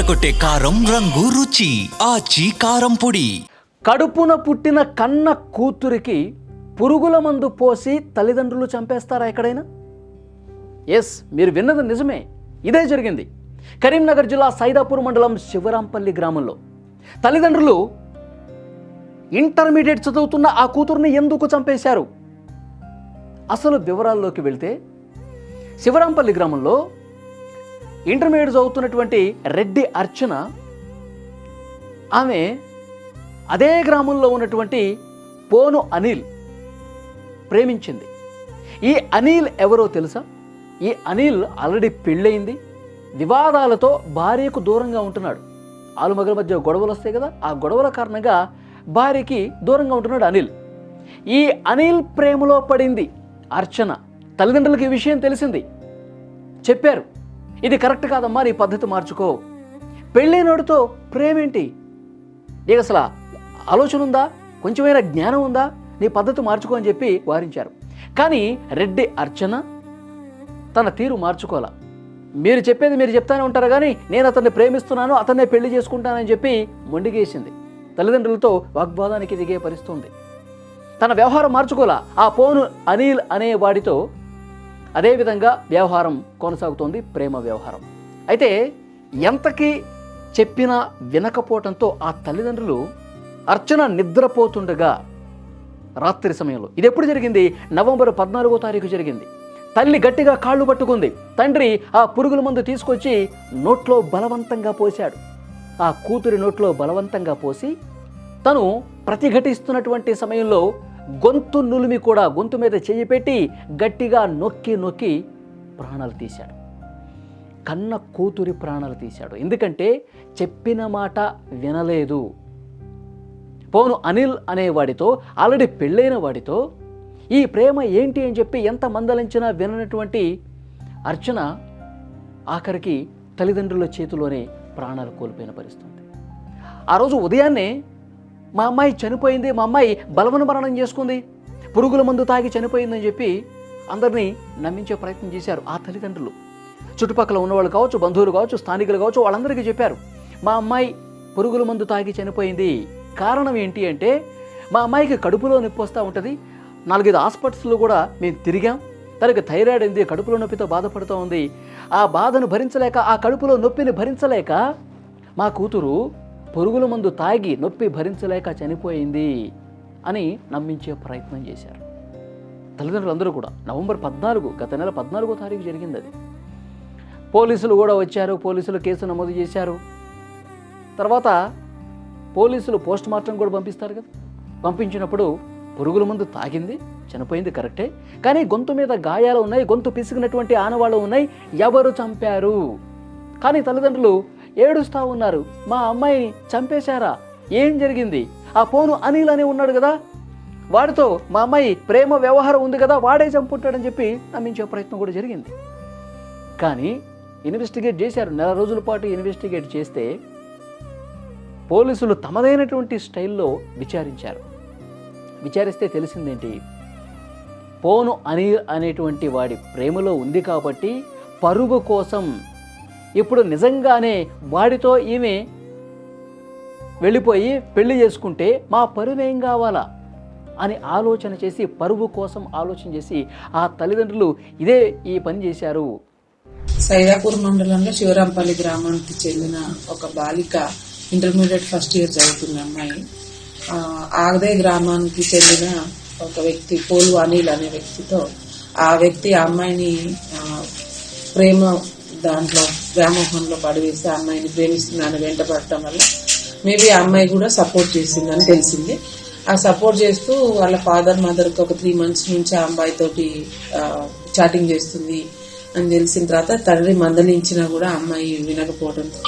అదరగొట్టే కారం రంగు రుచి ఆచి కారం పొడి. కడుపున పుట్టిన కన్న కూతురికి పురుగుల మందు పోసి తల్లిదండ్రులు చంపేస్తారా ఎక్కడైనా? ఎస్, మీరు విన్నది నిజమే. ఇదే జరిగింది కరీంనగర్ జిల్లా సైదాపూర్ మండలం శివరాంపల్లి గ్రామంలో. తల్లిదండ్రులు ఇంటర్మీడియట్ చదువుతున్న ఆ కూతుర్ని ఎందుకు చంపేశారు? అసలు వివరాల్లోకి వెళ్తే, శివరాంపల్లి గ్రామంలో ఇంటర్మీడియట్ చదువుతున్నటువంటి రెడ్డి అర్చన, ఆమె అదే గ్రామంలో ఉన్నటువంటి పోను అనిల్ ప్రేమించింది. ఈ అనిల్ ఎవరో తెలుసా? ఈ అనిల్ ఆల్రెడీ పెళ్ళయింది, వివాదాలతో భార్యకు దూరంగా ఉంటున్నాడు. ఆలుమగల మధ్య గొడవలు వస్తాయి కదా, ఆ గొడవల కారణంగా భార్యకి దూరంగా ఉంటున్నాడు అనిల్. ఈ అనిల్ ప్రేమలో పడింది అర్చన. తల్లిదండ్రులకు ఈ విషయం తెలిసింది, చెప్పారు, ఇది కరెక్ట్ కాదమ్మా, నీ పద్ధతి మార్చుకో, పెళ్ళైనోడితో ప్రేమేంటి, నీకు అసలు ఆలోచన ఉందా, కొంచెమైనా జ్ఞానం ఉందా, నీ పద్ధతి మార్చుకో అని చెప్పి వారించారు. కానీ రెడ్డి అర్చన తన తీరు మార్చుకోవాలా. మీరు చెప్పేది మీరు చెప్తానే ఉంటారు కానీ నేను అతన్ని ప్రేమిస్తున్నాను, అతన్నే పెళ్లి చేసుకుంటానని చెప్పి మొండిగేసింది. తల్లిదండ్రులతో వాగ్వాదానికి దిగే పరిస్థితుంది. తన వ్యవహారం మార్చుకోలా. ఆ పోను అనిల్ అనే వాడితో అదేవిధంగా వ్యవహారం కొనసాగుతోంది, ప్రేమ వ్యవహారం. అయితే ఎంతకీ చెప్పినా వినకపోవడంతో ఆ తల్లిదండ్రులు అర్చన నిద్రపోతుండగా రాత్రి సమయంలో, ఇది ఎప్పుడు జరిగింది? నవంబర్ 14వ తారీఖు జరిగింది. తల్లి గట్టిగా కాళ్ళు పట్టుకుంది. తండ్రి ఆ పురుగుల మందు తీసుకొచ్చి నోట్లో బలవంతంగా పోశాడు. ఆ కూతురి నోట్లో బలవంతంగా పోసి తను ప్రతిఘటిస్తున్నటువంటి సమయంలో గొంతు నులిమి కూడా గొంతు మీద చెయ్యి పెట్టి గట్టిగా నొక్కి నొక్కి ప్రాణాలు తీశాడు. కన్న కూతురి ప్రాణాలు తీశాడు. ఎందుకంటే చెప్పిన మాట వినలేదు. పోను అనిల్ అనేవాడితో, ఆల్రెడీ పెళ్ళైన వాడితో ఈ ప్రేమ ఏంటి అని చెప్పి ఎంత మందలించినా విననటువంటి అర్చన ఆఖరికి తల్లిదండ్రుల చేతిలోనే ప్రాణాలు కోల్పోయిన పరిస్థితి. ఆ రోజు ఉదయాన్నే మా అమ్మాయి చనిపోయింది, మా అమ్మాయి బలవన మరణం చేసుకుంది, పురుగుల మందు తాగి చనిపోయిందని చెప్పి అందరినీ నమ్మించే ప్రయత్నం చేశారు ఆ తల్లిదండ్రులు. చుట్టుపక్కల ఉన్నవాళ్ళు కావచ్చు, బంధువులు కావచ్చు, స్థానికులు కావచ్చు, వాళ్ళందరికీ చెప్పారు, మా అమ్మాయి పురుగుల మందు తాగి చనిపోయింది. కారణం ఏంటి అంటే, మా అమ్మాయికి కడుపులో నొప్పి వస్తూ ఉంటుంది, 4-5 హాస్పిటల్స్లో కూడా మేము తిరిగాం, తనకి థైరాయిడ్ ఉంది, కడుపులో నొప్పితో బాధపడుతూ ఉంది, ఆ బాధను భరించలేక, ఆ కడుపులో నొప్పిని భరించలేక మా కూతురు పురుగుల మందు తాగి నొప్పి భరించలేక చనిపోయింది అని నమ్మించే ప్రయత్నం చేశారు తల్లిదండ్రులందరూ కూడా. నవంబర్ 14, గత నెల 14వ తారీఖు జరిగింది అది. పోలీసులు కూడా వచ్చారు, పోలీసులు కేసు నమోదు చేశారు. తర్వాత పోలీసులు పోస్ట్ మార్టం కూడా పంపిస్తారు కదా, పంపించినప్పుడు పురుగుల మందు తాగింది, చనిపోయింది కరెక్టే, కానీ గొంతు మీద గాయాలు ఉన్నాయి, గొంతు పిసిగినటువంటి ఆనవాళ్ళు ఉన్నాయి, ఎవరు చంపారు? కానీ తల్లిదండ్రులు ఏడుస్తూ ఉన్నారు, మా అమ్మాయిని చంపేశారా, ఏం జరిగింది? ఆ పోను అనిల్ అనే ఉన్నాడు కదా, వాడితో మా అమ్మాయి ప్రేమ వ్యవహారం ఉంది కదా, వాడే చంపుంటాడని చెప్పి నమ్మించే ప్రయత్నం కూడా జరిగింది. కానీ ఇన్వెస్టిగేట్ చేశారు. 4 రోజుల పాటు ఇన్వెస్టిగేట్ చేస్తే పోలీసులు తమదైనటువంటి స్టైల్లో విచారించారు. విచారిస్తే తెలిసిందేంటి, పోను అనిల్ అనేటువంటి వాడి ప్రేమలో ఉంది కాబట్టి పరువు కోసం ఇప్పుడు నిజంగానే వాడితో ఈమె వెళ్ళిపోయి పెళ్లి చేసుకుంటే మా పరువేం కావాలా అని ఆలోచన చేసి, పరువు కోసం ఆలోచన చేసి ఆ తల్లిదండ్రులు ఈ పని చేశారు. సైదాపూర్ మండలంలో శివరాంపల్లి గ్రామానికి చెందిన ఒక బాలిక ఇంటర్మీడియట్ ఫస్ట్ ఇయర్ చదువుతున్న అమ్మాయి, అదే గ్రామానికి చెందిన ఒక వ్యక్తి పోలు అనిల్ అనే వ్యక్తితో, ఆ వ్యక్తి ఆ అమ్మాయిని ప్రేమ దాంట్లో వ్యామోహంలో పడివేసి ఆ అమ్మాయిని ప్రేమిస్తుందని వెంటపడటం వల్ల మేబీ ఆ అమ్మాయి కూడా సపోర్ట్ చేసిందని తెలిసింది. ఆ సపోర్ట్ చేస్తూ వాళ్ళ ఫాదర్ మదర్కి ఒక 3 months నుంచి ఆ అమ్మాయి తోటి చాటింగ్ చేస్తుంది అని తెలిసిన తర్వాత తండ్రి మందలించినా కూడా అమ్మాయి వినకపోవడంతో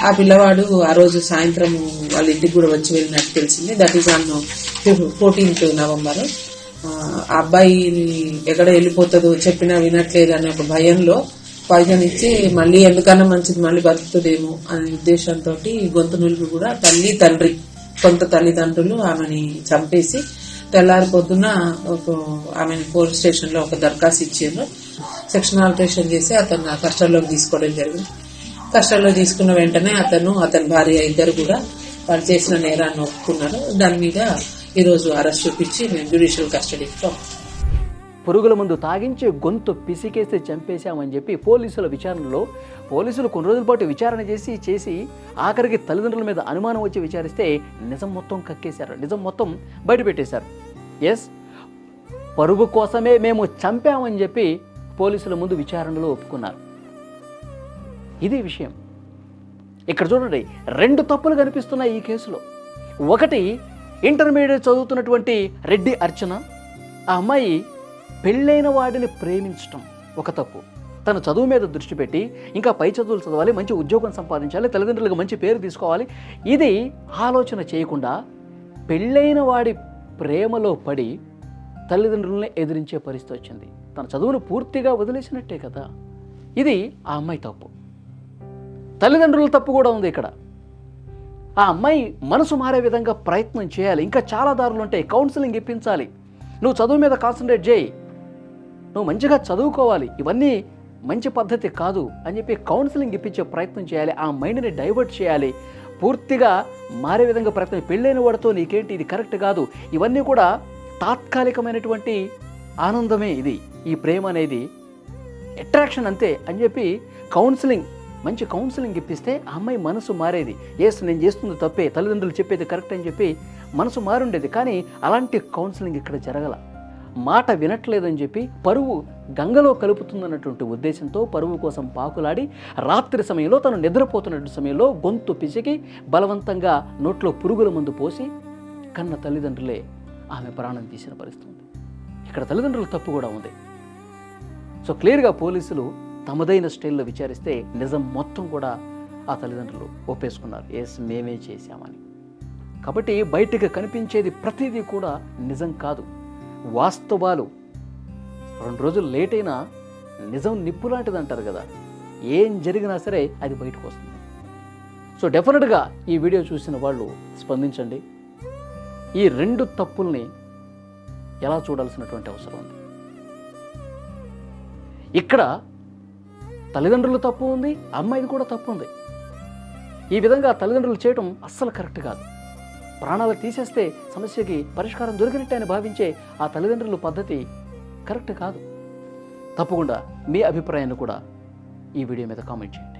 ఆ పిల్లవాడు ఆ రోజు సాయంత్రం వాళ్ళ ఇంటికి కూడా వచ్చి వెళ్ళినట్టు తెలిసింది. That is on 14th November. ఆ అబ్బాయి ఎక్కడ వెళ్ళిపోతుందో, చెప్పినా వినట్లేదు అనే ఒక భయంలో పాయిజన్ ఇచ్చి మళ్ళీ ఎందుకన్నా మంచిది మళ్ళీ బతుకుతుందేమో అనే ఉద్దేశంతో గొంతు నులిపి కూడా తల్లి తండ్రి కొంత తల్లిదండ్రులు ఆమెని చంపేసి తెల్లారి పొద్దున ఆమెను పోలీస్ స్టేషన్ లో ఒక దరఖాస్తు ఇచ్చారు. సెక్షన్ ఆల్టరేషన్ చేసి అతను కస్టడీలోకి తీసుకోవడం జరిగింది. కస్టడీలో తీసుకున్న వెంటనే అతని భార్య ఇద్దరు కూడా వాళ్ళు చేసిన నేరాన్ని ఒప్పుకున్నారు. దాని మీద ఈరోజు అరెస్ట్ చూపించి మేము జ్యుడిషియల్ కస్టడీకి పంపాం. పురుగుల మందు తాగించి గొంతు పిసికేసి చంపేశామని చెప్పి పోలీసుల విచారణలో పోలీసులు కొన్ని రోజుల పాటు విచారణ చేసి ఆఖరికి తల్లిదండ్రుల మీద అనుమానం వచ్చి విచారిస్తే నిజం మొత్తం కక్కేశారు, నిజం మొత్తం బయటపెట్టేశారు. ఎస్, పరుగు కోసమే మేము చంపామని చెప్పి పోలీసుల ముందు విచారణలో ఒప్పుకున్నారు. ఇది విషయం. ఇక్కడ చూడండి, 2 తప్పులు కనిపిస్తున్నాయి ఈ కేసులో. ఒకటి, ఇంటర్మీడియట్ చదువుతున్నటువంటి రెడ్డి అర్చన, ఆ అమ్మాయి పెళ్ళైన వాడిని ప్రేమించటం ఒక తప్పు. తన చదువు మీద దృష్టి పెట్టి ఇంకా పై చదువులు చదవాలి, మంచి ఉద్యోగం సంపాదించాలి, తల్లిదండ్రులకు మంచి పేరు తీసుకోవాలి, ఇది ఆలోచన చేయకుండా పెళ్ళైన వాడి ప్రేమలో పడి తల్లిదండ్రులని ఎదిరించే పరిస్థితి వచ్చింది. తన చదువును పూర్తిగా వదిలేసినట్టే కదా. ఇది ఆ అమ్మాయి తప్పు. తల్లిదండ్రుల తప్పు కూడా ఉంది ఇక్కడ. ఆ అమ్మాయి మనసు మారే విధంగా ప్రయత్నం చేయాలి. ఇంకా చాలా దారులు ఉంటాయి. కౌన్సిలింగ్ ఇప్పించాలి. నువ్వు చదువు మీద కాన్సన్ట్రేట్ చేయి, నువ్వు మంచిగా చదువుకోవాలి, ఇవన్నీ మంచి పద్ధతి కాదు అని చెప్పి కౌన్సిలింగ్ ఇప్పించే ప్రయత్నం చేయాలి. ఆ మైండ్ని డైవర్ట్ చేయాలి, పూర్తిగా మారే విధంగా ప్రయత్నం. పెళ్ళైన వాడితో నీకేంటి, ఇది కరెక్ట్ కాదు, ఇవన్నీ కూడా తాత్కాలికమైనటువంటి ఆనందమే. ఇది ఈ ప్రేమ అనేది అట్రాక్షన్ అంతే అని చెప్పి మంచి కౌన్సిలింగ్ ఇప్పిస్తే ఆ అమ్మాయి మనసు మారేది. నేను చేస్తుంది తప్పే, తల్లిదండ్రులు చెప్పేది కరెక్ట్ అని చెప్పి మనసు మారుండేది. కానీ అలాంటి కౌన్సిలింగ్ ఇక్కడ జరగల. మాట వినట్లేదని చెప్పి పరువు గంగలో కలుపుతుందన్నటువంటి ఉద్దేశంతో పరువు కోసం పాకులాడి రాత్రి సమయంలో తను నిద్రపోతున్నటువంటి సమయంలో గొంతు పిసికి బలవంతంగా నోట్లో పురుగుల మందు పోసి కన్న తల్లిదండ్రులే ఆమె ప్రాణం తీసిన పరిస్థితి ఉంది. ఇక్కడ తల్లిదండ్రుల తప్పు కూడా ఉంది. సో క్లియర్గా పోలీసులు తమదైన స్టైల్లో విచారిస్తే నిజం మొత్తం కూడా ఆ తల్లిదండ్రులు ఒప్పేసుకున్నారు. మేమే చేశామని. కాబట్టి బయటకు కనిపించేది ప్రతిదీ కూడా నిజం కాదు, వాస్తవాలు. 2 రోజులు లేట్ అయినా నిజం నిప్పు లాంటిది అంటారు కదా, ఏం జరిగినా సరే అది బయటకు వస్తుంది. సో డెఫినెట్గా ఈ వీడియో చూసిన వాళ్ళు స్పందించండి. ఈ 2 తప్పుల్ని ఎలా చూడాల్సినటువంటి అవసరం ఉంది. ఇక్కడ తల్లిదండ్రులు తప్పు ఉంది, అమ్మాయిది కూడా తప్పు ఉంది. ఈ విధంగా తల్లిదండ్రులు చేయటం అస్సలు కరెక్ట్ కాదు. ప్రాణాలు తీసేస్తే సమస్యకి పరిష్కారం దొరికినట్టే అని భావించే ఆ తల్లిదండ్రుల పద్ధతి కరెక్ట్ కాదు. తప్పకుండా మీ అభిప్రాయాన్ని కూడా ఈ వీడియో మీద కామెంట్ చేయండి.